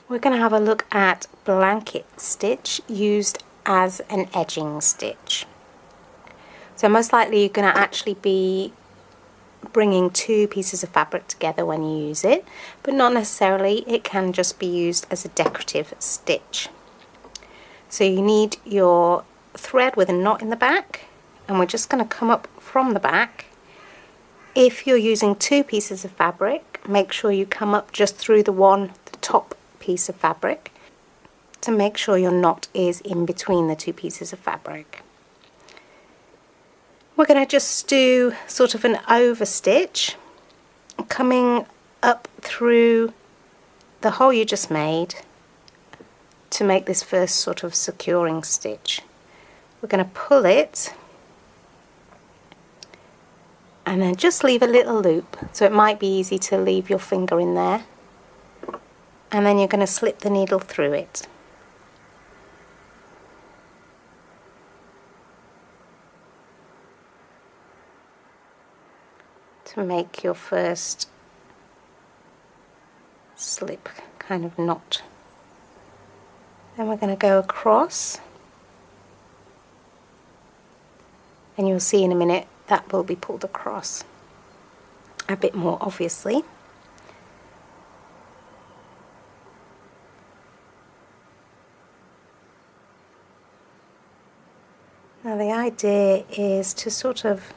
We're going to have a look at blanket stitch used as an edging stitch. So most likely you're going to actually be bringing two pieces of fabric together when you use it, but not necessarily. It can just be used as a decorative stitch. So you need your thread with a knot in the back, and we're just going to come up from the back. If you're using two pieces of fabric, make sure you come up just through the top piece of fabric to make sure your knot is in between the two pieces of fabric. We're going to just do sort of an over stitch, coming up through the hole you just made to make this first sort of securing stitch. We're going to pull it and then just leave a little loop, so it might be easy to leave your finger in there, and then you're going to slip the needle through it. To make your first slip kind of knot. Then we're going to go across, and you'll see in a minute that will be pulled across a bit more obviously. Now the idea is to sort of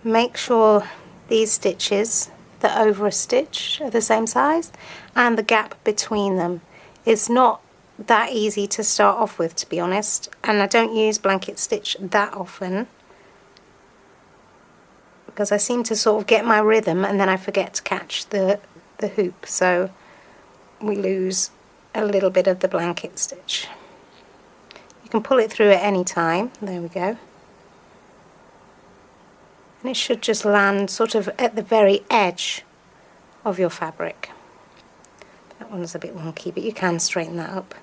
make sure these stitches, the over a stitch, are the same size, and the gap between them is not that easy to start off with, to be honest, and I don't use blanket stitch that often because I seem to sort of get my rhythm and then I forget to catch the hoop, so we lose a little bit of the blanket stitch. You can pull it through at any time. There we go. And it should just land sort of at the very edge of your fabric. That one's a bit wonky, but you can straighten that up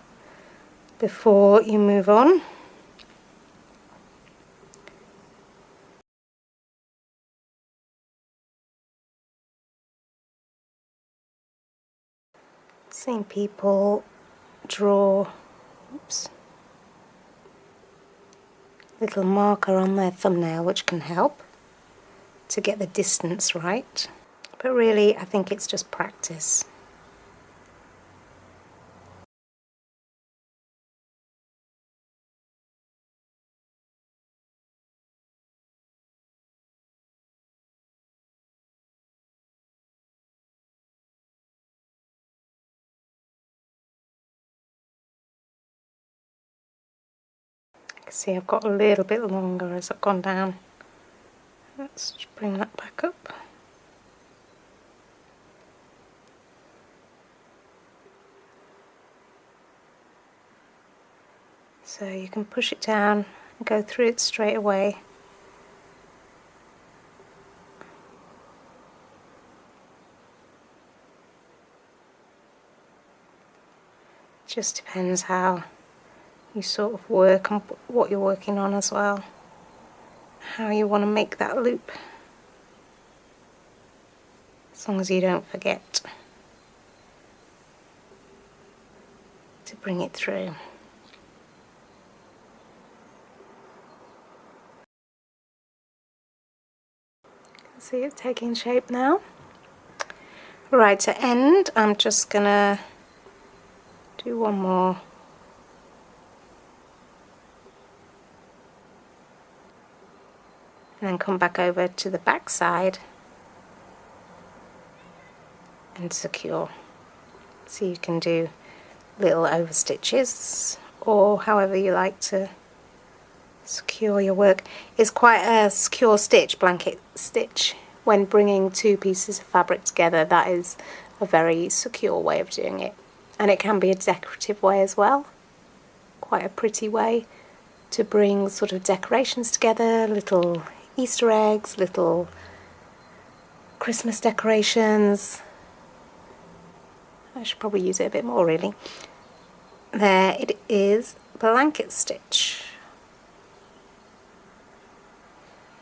before you move on. Seen people draw, oops, little marker on their thumbnail, which can help to get the distance right, but really I think it's just practice. See, I've got a little bit longer as I've gone down. Let's just bring that back up. So you can push it down and go through it straight away. It just depends how you sort of work and what you're working on as well, how you want to make that loop, as long as you don't forget to bring it through. See it taking shape now. Right, to end I'm just gonna do one more. And then come back over to the back side and secure. So you can do little over stitches or however you like to secure your work. It's quite a secure stitch, blanket stitch. When bringing two pieces of fabric together, that is a very secure way of doing it. And it can be a decorative way as well. Quite a pretty way to bring sort of decorations together, little Easter eggs, little Christmas decorations. I should probably use it a bit more really. There it is, blanket stitch.